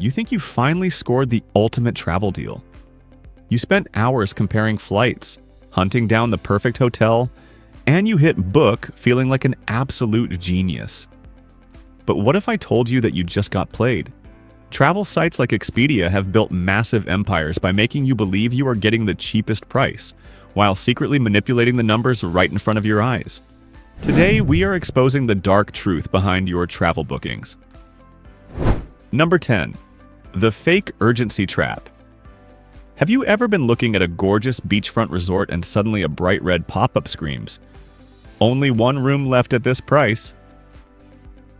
You think you finally scored the ultimate travel deal. You spent hours comparing flights, hunting down the perfect hotel, and you hit book feeling like an absolute genius. But what if I told you that you just got played? Travel sites like Expedia have built massive empires by making you believe you are getting the cheapest price, while secretly manipulating the numbers right in front of your eyes. Today, we are exposing the dark truth behind your travel bookings. Number 10. The fake urgency trap. Have you ever been looking at a gorgeous beachfront resort and suddenly a bright red pop-up screams, "Only one room left at this price"?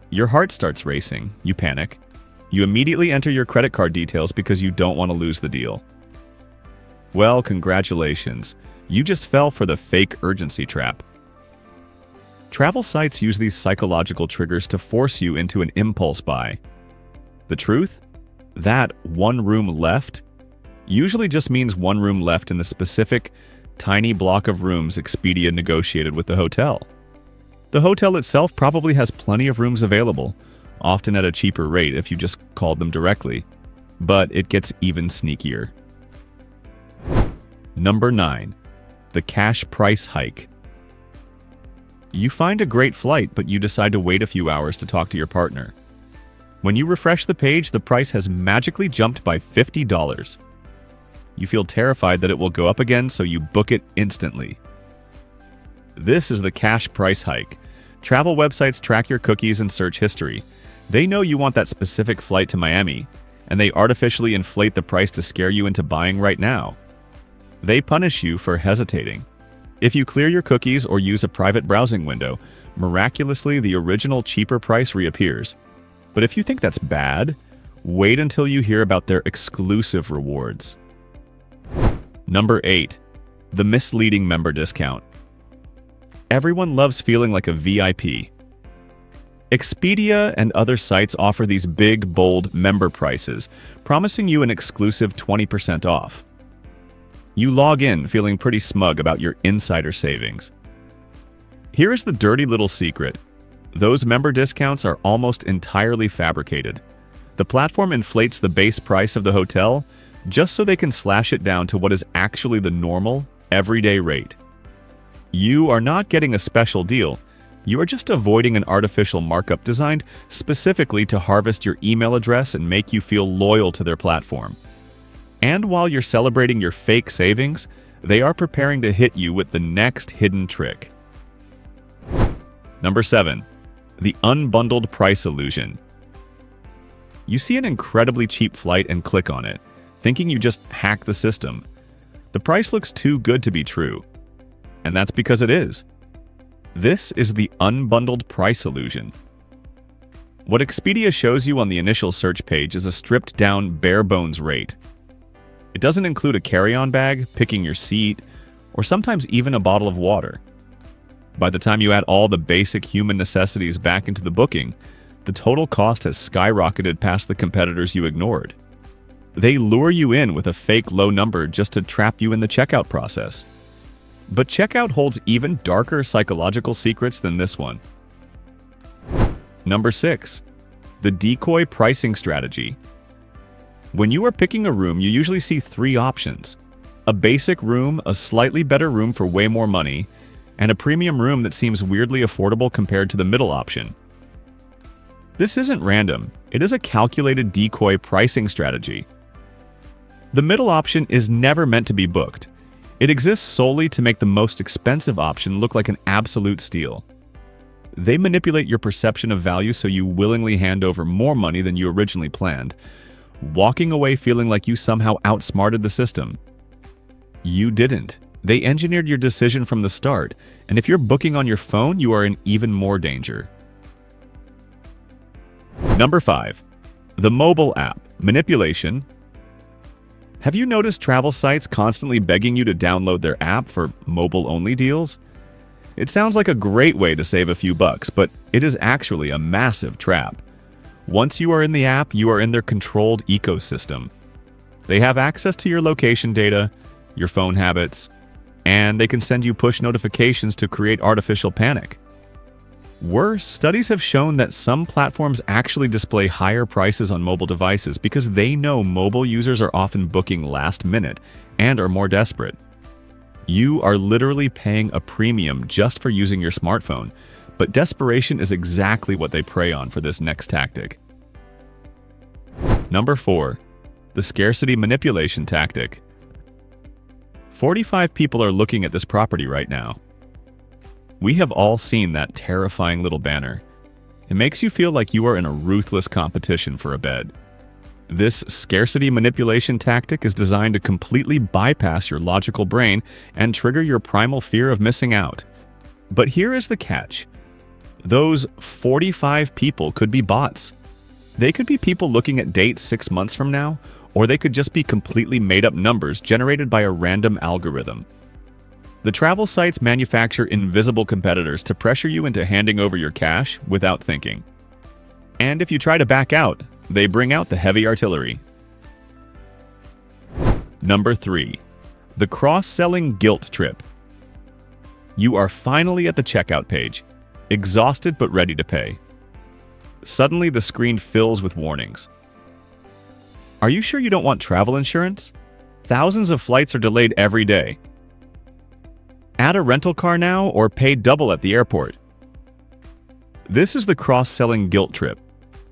Your heart starts racing. You panic. You immediately enter your credit card details because you don't want to lose the deal. Well, congratulations. You just fell for the fake urgency trap. Travel sites use these psychological triggers to force you into an impulse buy. The truth? That "one room left" usually just means one room left in the specific, tiny block of rooms Expedia negotiated with the hotel. The hotel itself probably has plenty of rooms available, often at a cheaper rate if you just called them directly, but it gets even sneakier. Number 9. The cash price hike. You find a great flight, but you decide to wait a few hours to talk to your partner. When you refresh the page, the price has magically jumped by $50. You feel terrified that it will go up again, so you book it instantly. This is the cash price hike. Travel websites track your cookies and search history. They know you want that specific flight to Miami, and they artificially inflate the price to scare you into buying right now. They punish you for hesitating. If you clear your cookies or use a private browsing window, miraculously the original cheaper price reappears. But if you think that's bad, wait until you hear about their exclusive rewards. Number 8. The misleading member discount. Everyone loves feeling like a VIP. Expedia and other sites offer these big, bold member prices, promising you an exclusive 20% off. You log in feeling pretty smug about your insider savings. Here is the dirty little secret. Those member discounts are almost entirely fabricated. The platform inflates the base price of the hotel just so they can slash it down to what is actually the normal, everyday rate. You are not getting a special deal. You are just avoiding an artificial markup designed specifically to harvest your email address and make you feel loyal to their platform. And while you're celebrating your fake savings, they are preparing to hit you with the next hidden trick. Number 7. The unbundled price illusion. You see an incredibly cheap flight and click on it, thinking you just hacked the system. The price looks too good to be true. And that's because it is. This is the unbundled price illusion. What Expedia shows you on the initial search page is a stripped-down, bare-bones rate. It doesn't include a carry-on bag, picking your seat, or sometimes even a bottle of water. By the time you add all the basic human necessities back into the booking, the total cost has skyrocketed past the competitors you ignored. They lure you in with a fake low number just to trap you in the checkout process. But checkout holds even darker psychological secrets than this one. Number 6. The decoy pricing strategy. When you are picking a room, you usually see 3 options: a basic room, a slightly better room for way more money, and a premium room that seems weirdly affordable compared to the middle option. This isn't random. It is a calculated decoy pricing strategy. The middle option is never meant to be booked. It exists solely to make the most expensive option look like an absolute steal. They manipulate your perception of value so you willingly hand over more money than you originally planned, walking away feeling like you somehow outsmarted the system. You didn't. They engineered your decision from the start, and if you're booking on your phone, you are in even more danger. Number 5. The mobile app manipulation. Have you noticed travel sites constantly begging you to download their app for mobile-only deals? It sounds like a great way to save a few bucks, but it is actually a massive trap. Once you are in the app, you are in their controlled ecosystem. They have access to your location data, your phone habits, and they can send you push notifications to create artificial panic. Worse, studies have shown that some platforms actually display higher prices on mobile devices because they know mobile users are often booking last minute and are more desperate. You are literally paying a premium just for using your smartphone, but desperation is exactly what they prey on for this next tactic. Number 4. The scarcity manipulation tactic. 45 people are looking at this property right now. We have all seen that terrifying little banner. It makes you feel like you are in a ruthless competition for a bed. This scarcity manipulation tactic is designed to completely bypass your logical brain and trigger your primal fear of missing out. But here is the catch. Those 45 people could be bots. They could be people looking at dates 6 months from now, or they could just be completely made-up numbers generated by a random algorithm. The travel sites manufacture invisible competitors to pressure you into handing over your cash without thinking. And if you try to back out, they bring out the heavy artillery. Number 3. The cross-selling guilt trip. You are finally at the checkout page, exhausted but ready to pay. Suddenly, the screen fills with warnings. Are you sure you don't want travel insurance? Thousands of flights are delayed every day. Add a rental car now or pay double at the airport. This is the cross-selling guilt trip.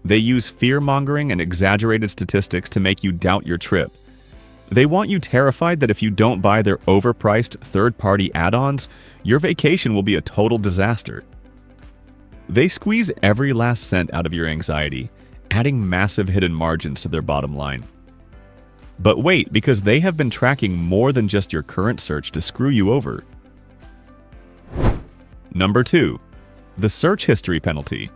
They use fear-mongering and exaggerated statistics to make you doubt your trip. They want you terrified that if you don't buy their overpriced third-party add-ons, your vacation will be a total disaster. They squeeze every last cent out of your anxiety, adding massive hidden margins to their bottom line. But wait, because they have been tracking more than just your current search to screw you over. Number 2. The search history penalty.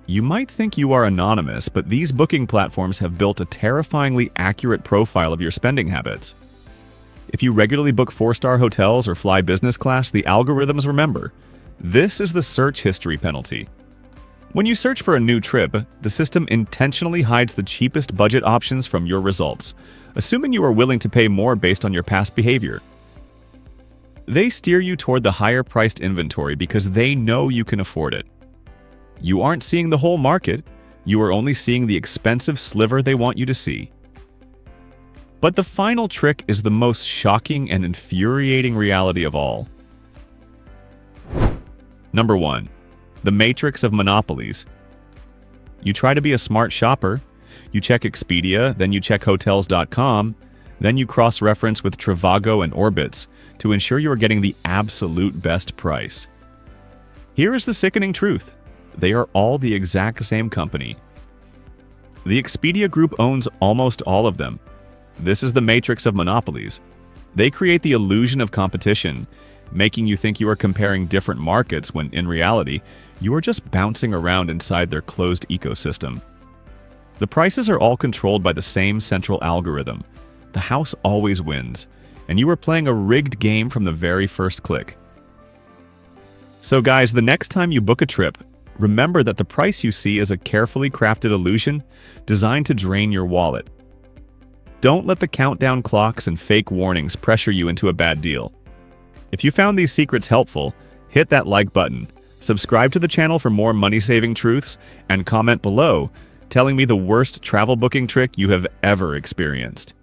You might think you are anonymous, but these booking platforms have built a terrifyingly accurate profile of your spending habits. If you regularly book 4-star hotels or fly business class, the algorithms remember. This is the search history penalty. When you search for a new trip, the system intentionally hides the cheapest budget options from your results, assuming you are willing to pay more based on your past behavior. They steer you toward the higher-priced inventory because they know you can afford it. You aren't seeing the whole market, you are only seeing the expensive sliver they want you to see. But the final trick is the most shocking and infuriating reality of all. Number 1. The matrix of monopolies. You try to be a smart shopper. You check Expedia, then you check Hotels.com, then you cross-reference with Trivago and Orbitz to ensure you are getting the absolute best price. Here is the sickening truth. They are all the exact same company. The Expedia Group owns almost all of them. This is the matrix of monopolies. They create the illusion of competition, making you think you are comparing different markets when, in reality, you are just bouncing around inside their closed ecosystem. The prices are all controlled by the same central algorithm. The house always wins, and you are playing a rigged game from the very first click. So guys, the next time you book a trip, remember that the price you see is a carefully crafted illusion designed to drain your wallet. Don't let the countdown clocks and fake warnings pressure you into a bad deal. If you found these secrets helpful, hit that like button, subscribe to the channel for more money-saving truths, and comment below telling me the worst travel booking trick you have ever experienced.